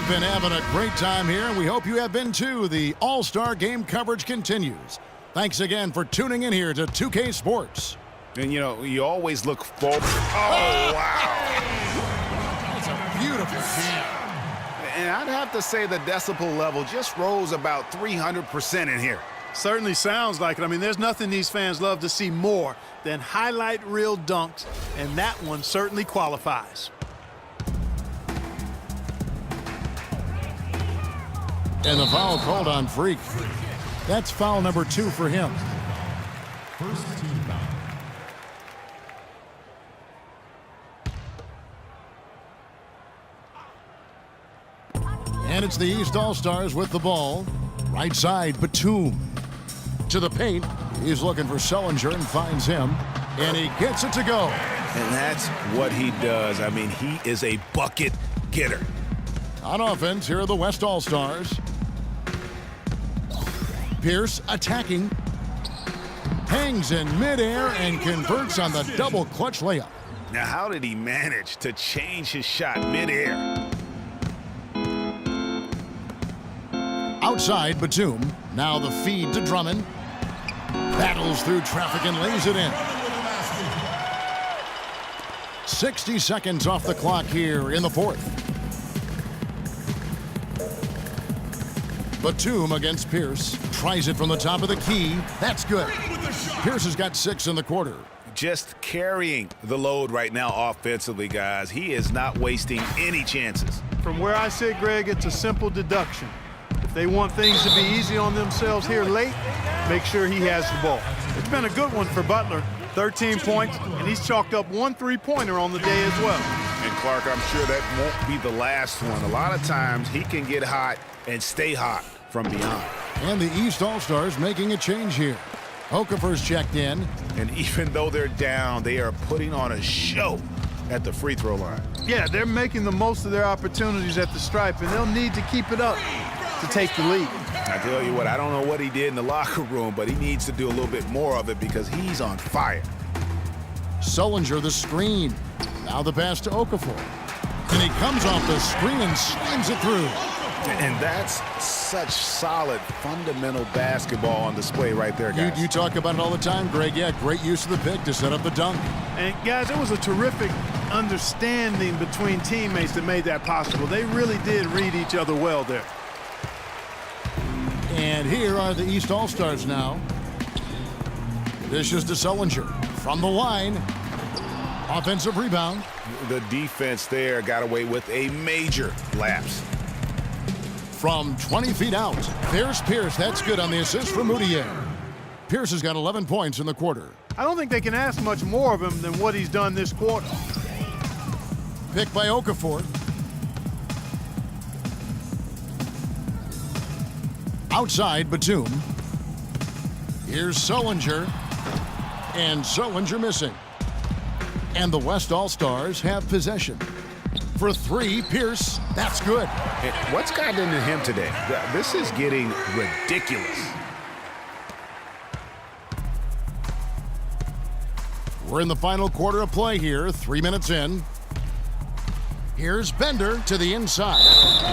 We've been having a great time here, and we hope you have been too. The All-Star Game coverage continues. Thanks again for tuning in here to 2K Sports. And, you know, you always look forward. Oh, wow. That's a beautiful jam. And I'd have to say the decibel level just rose about 300% in here. Certainly sounds like it. I mean, there's nothing these fans love to see more than highlight reel dunks, and that one certainly qualifies. And the foul called on Freak. That's foul number 2 for him. First team foul. And it's the East All-Stars with the ball. Right side, Batum. To the paint. He's looking for Sullinger and finds him. And he gets it to go. And that's what he does. I mean, he is a bucket getter. On offense, here are the West All-Stars. Pierce attacking. Hangs in midair and converts on the double clutch layup. Now, how did he manage to change his shot midair? Outside, Batum. Now the feed to Drummond. Battles through traffic and lays it in. 60 seconds off the clock here in the fourth. Batum against Pierce. Tries it from the top of the key. That's good. Pierce has got 6 in the quarter. Just carrying the load right now offensively, guys. He is not wasting any chances. From where I sit, Greg, it's a simple deduction. If they want things to be easy on themselves here late, make sure he has the ball. It's been a good one for Butler. 13 points, and he's chalked up 1 3-pointer on the day as well. And Clark, I'm sure that won't be the last one. A lot of times he can get hot and stay hot from beyond. And the East All-Stars making a change here. Okafor's checked in. And even though they're down, they are putting on a show at the free throw line. Yeah, they're making the most of their opportunities at the stripe, and they'll need to keep it up to take the lead. I tell you what, I don't know what he did in the locker room, but he needs to do a little bit more of it because he's on fire. Sullinger the screen. Now the pass to Okafor. And he comes off the screen and slams it through. And that's such solid, fundamental basketball on display right there, guys. You talk about it all the time, Greg. Yeah, great use of the pick to set up the dunk. And, guys, it was a terrific understanding between teammates that made that possible. They really did read each other well there. And here are the East All-Stars now. This is to Sullinger. From the line. Offensive rebound. The defense there got away with a major lapse. From 20 feet out, there's Pierce. That's good on the assist from Moutier. Pierce has got 11 points in the quarter. I don't think they can ask much more of him than what he's done this quarter. Picked by Okafor. Outside, Batum. Here's Sullinger. And Sullinger missing. And the West All-Stars have possession. For 3, Pierce. That's good. What's gotten into him today? This is getting ridiculous. We're in the final quarter of play here. 3 minutes in. Here's Bender to the inside.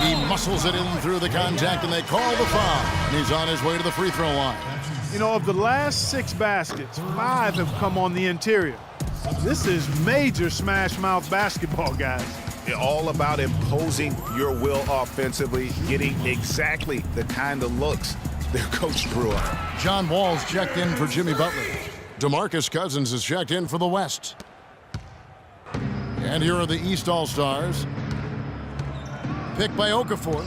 He muscles it in through the contact, and they call the foul. And he's on his way to the free throw line. You know, of the last 6 baskets, 5 have come on the interior. This is major smash-mouth basketball, guys. All about imposing your will offensively, getting exactly the kind of looks their coach drew up. John Wall's checked in for Jimmy Butler. DeMarcus Cousins is checked in for the West. And here are the East All-Stars. Picked by Okafor.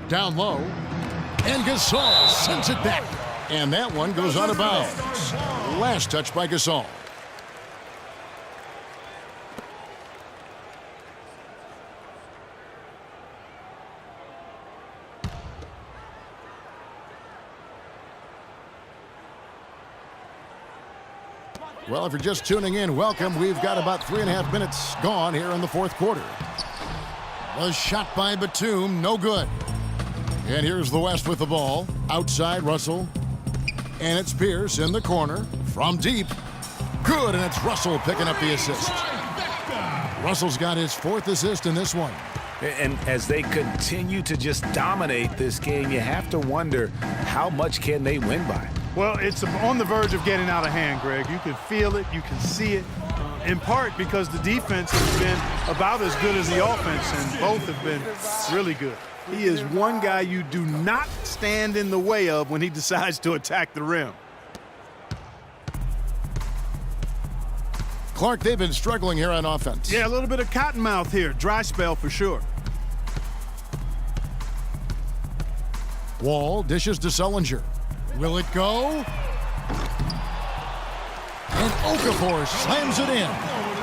Down low. And Gasol sends it back. And that one goes out of bounds. Last touch by Gasol. Well, if you're just tuning in, welcome. We've got about 3.5 minutes gone here in the fourth quarter. A shot by Batum, no good. And here's the West with the ball. Outside, Russell. And it's Pierce in the corner. From deep. Good, and it's Russell picking up the assist. Russell's got his 4th assist in this one. And as they continue to just dominate this game, you have to wonder how much can they win by. Well, it's on the verge of getting out of hand, Greg. You can feel it, you can see it, in part because the defense has been about as good as the offense, and both have been really good. He is one guy you do not stand in the way of when he decides to attack the rim. Clark, they've been struggling here on offense. Yeah, a little bit of cottonmouth here. Dry spell for sure. Wall dishes to Sullinger. Will it go? And Okafor slams it in.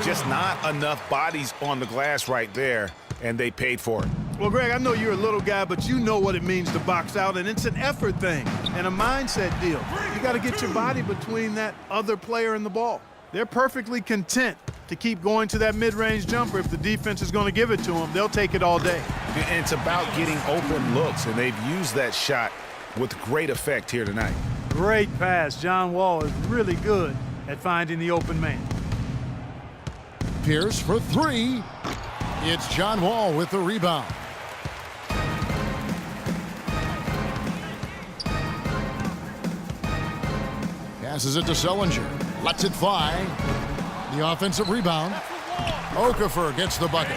Just not enough bodies on the glass right there, and they paid for it. Well, Greg, I know you're a little guy, but you know what it means to box out, and it's an effort thing and a mindset deal. You got to get your body between that other player and the ball. They're perfectly content to keep going to that mid-range jumper. If the defense is going to give it to them, they'll take it all day. And it's about getting open looks, and they've used that shot with great effect here tonight. Great pass. John Wall is really good at finding the open man. Pierce for three. It's John Wall with the rebound. Passes it to Sullinger. Lets it fly. The offensive rebound. Okafor gets the bucket.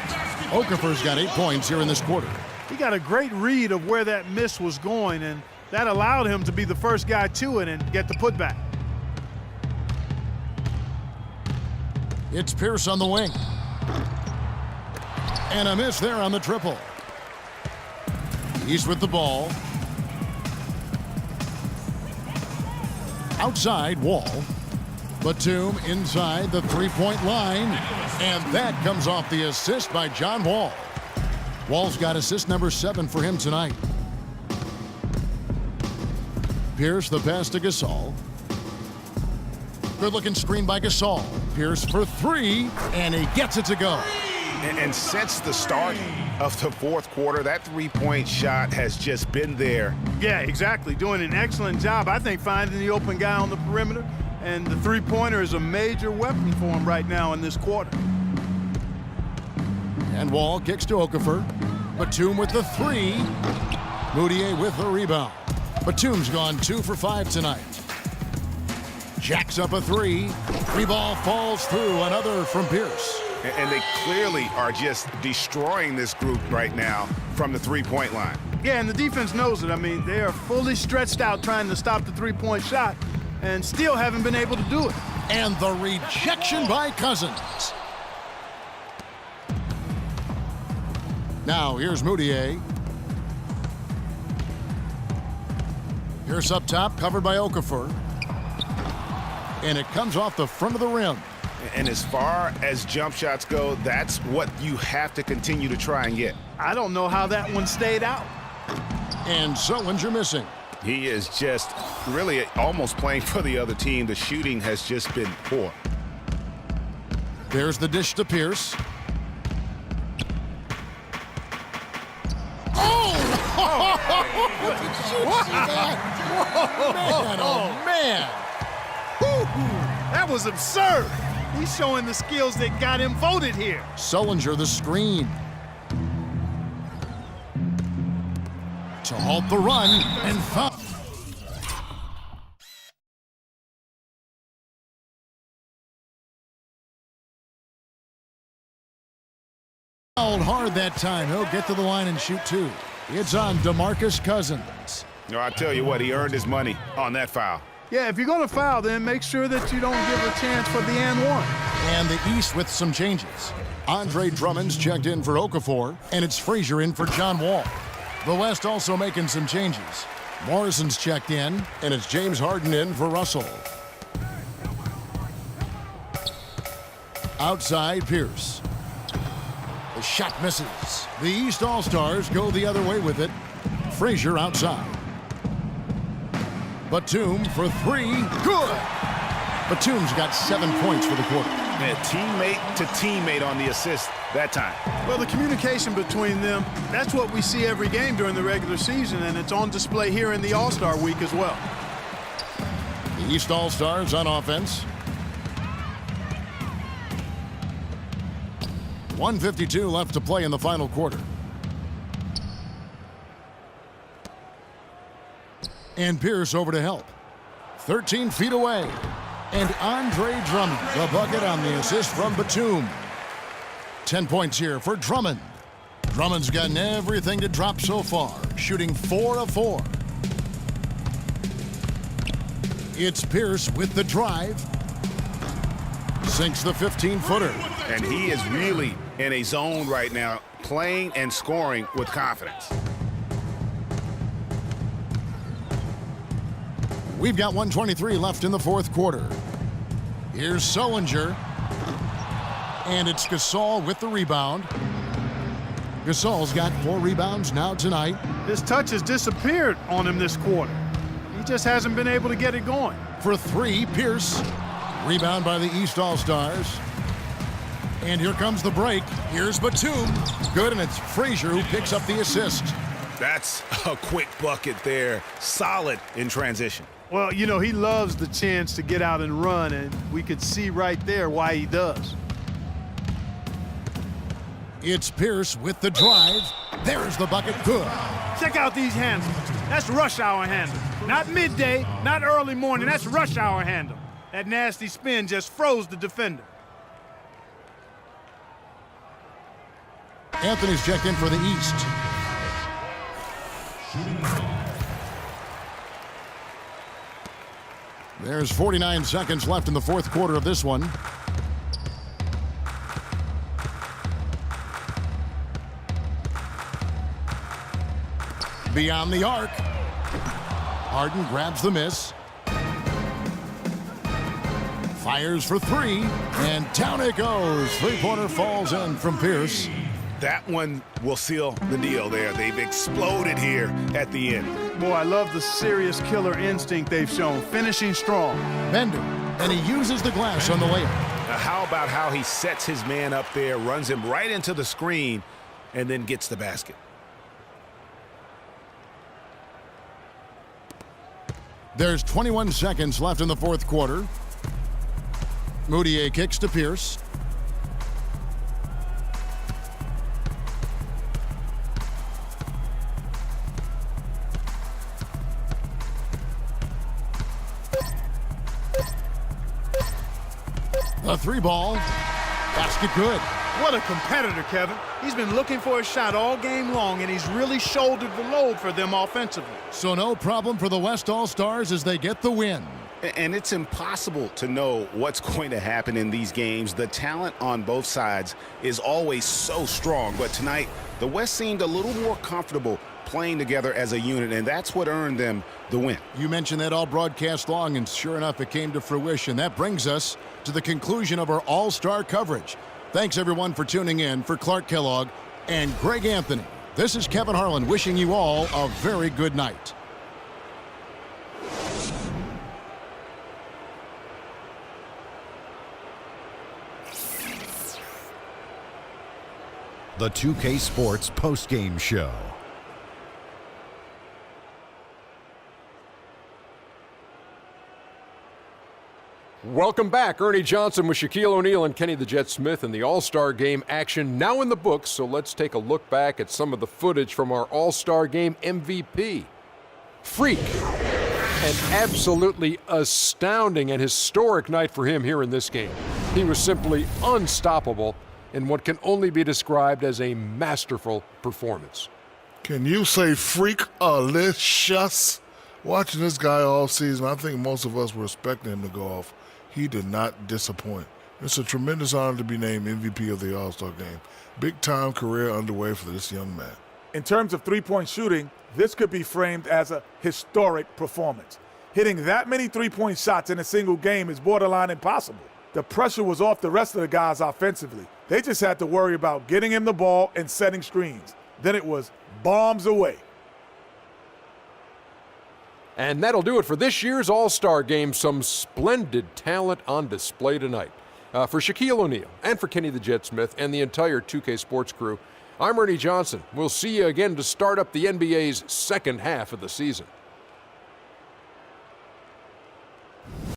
Okafor's got 8 points here in this quarter. He got a great read of where that miss was going, and that allowed him to be the first guy to it and get the putback. It's Pierce on the wing. And a miss there on the triple. He's with the ball. Outside, Wall. Batum inside the three-point line. And that comes off the assist by John Wall. Wall's got assist number 7 for him tonight. Pierce the pass to Gasol. Good-looking screen by Gasol. Pierce for three, and he gets it to go. And since the start of the fourth quarter, that three-point shot has just been there. Yeah, exactly. Doing an excellent job, I think, finding the open guy on the perimeter. And the three-pointer is a major weapon for him right now in this quarter. And Wall kicks to Okafor. Batum with the three. Moutier with the rebound. Batum's gone 2 for 5 tonight. Jacks up a three. Free ball falls through. Another from Pierce. And they clearly are just destroying this group right now from the three-point line. Yeah, and the defense knows it. I mean, they are fully stretched out trying to stop the three-point shot and still haven't been able to do it. And the rejection by Cousins. Now, here's Moutier. Pierce up top, covered by Okafor. And it comes off the front of the rim. And as far as jump shots go, that's what you have to continue to try and get. I don't know how that one stayed out. And Sullinger missing. He is just really almost playing for the other team. The shooting has just been poor. There's the dish to Pierce. Did you see that? Man, oh, man. That was absurd. He's showing the skills that got him voted here. Sullinger the screen. To halt the run and foul. Fouled hard that time. He'll get to the line and shoot 2. It's on DeMarcus Cousins. No, I tell you what, he earned his money on that foul. Yeah, if you're going to foul, then make sure that you don't give a chance for the and one. And the East with some changes. Andre Drummond's checked in for Okafor, and it's Frazier in for John Wall. The West also making some changes. Morrison's checked in, and it's James Harden in for Russell. Outside, Pierce. The shot misses. The East All-Stars go the other way with it. Frazier outside. Batum for three. Good! Batum's got 7 points for the quarter. Man, teammate to teammate on the assist that time. Well, the communication between them, that's what we see every game during the regular season, and it's on display here in the All-Star week as well. The East All-Stars on offense. 1:52 left to play in the final quarter. And Pierce over to help. 13 feet away. And Andre Drummond, the bucket on the assist from Batum. 10 points here for Drummond. Drummond's gotten everything to drop so far, shooting 4 of 4. It's Pierce with the drive. Sinks the 15-footer. And he is really in a zone right now, playing and scoring with confidence. We've got 1:23 left in the fourth quarter. Here's Sullinger. And it's Gasol with the rebound. Gasol's got 4 rebounds now tonight. His touch has disappeared on him this quarter. He just hasn't been able to get it going. For 3, Pierce. Rebound by the East All-Stars. And here comes the break. Here's Batum. Good, and it's Frazier who picks up the assist. That's a quick bucket there. Solid in transition. Well, you know, he loves the chance to get out and run, and we could see right there why he does. It's Pierce with the drive. There's the bucket. Good. Check out these handles. That's rush hour handle. Not midday, not early morning. That's rush hour handle. That nasty spin just froze the defender. Anthony's checked in for the East. There's 49 seconds left in the fourth quarter of this one. Beyond the arc. Harden grabs the miss. Fires for 3, and down it goes. Three-pointer falls in from Pierce. That one will seal the deal there. They've exploded here at the end. Boy, I love the serious killer instinct they've shown, finishing strong. Bender, and he uses the glass on the layup. Now, how about how he sets his man up there, runs him right into the screen, and then gets the basket. There's 21 seconds left in the fourth quarter. Moutier kicks to Pierce. The 3-ball. Basket good. What a competitor, Kevin. He's been looking for a shot all game long, and he's really shouldered the load for them offensively. So no problem for the West All-Stars as they get the win. And it's impossible to know what's going to happen in these games. The talent on both sides is always so strong. But tonight, the West seemed a little more comfortable playing together as a unit, and that's what earned them the win. You mentioned that all broadcast long, and sure enough, it came to fruition. That brings us to the conclusion of our All-Star coverage. Thanks, everyone, for tuning in. For Clark Kellogg and Greg Anthony, this is Kevin Harlan wishing you all a very good night. The 2K Sports postgame show. Welcome back. Ernie Johnson with Shaquille O'Neal and Kenny the Jet Smith in the All-Star Game action now in the books. So let's take a look back at some of the footage from our All-Star Game MVP. Freak. An absolutely astounding and historic night for him here in this game. He was simply unstoppable in what can only be described as a masterful performance. Can you say freak-alicious? Watching this guy all season, I think most of us were expecting him to go off. He did not disappoint. It's a tremendous honor to be named MVP of the All-Star Game. Big-time career underway for this young man. In terms of three-point shooting, this could be framed as a historic performance. Hitting that many three-point shots in a single game is borderline impossible. The pressure was off the rest of the guys offensively. They just had to worry about getting him the ball and setting screens. Then it was bombs away. And that'll do it for this year's All-Star Game. Some splendid talent on display tonight. For Shaquille O'Neal and for Kenny the Jet Smith and the entire 2K Sports crew, I'm Ernie Johnson. We'll see you again to start up the NBA's second half of the season.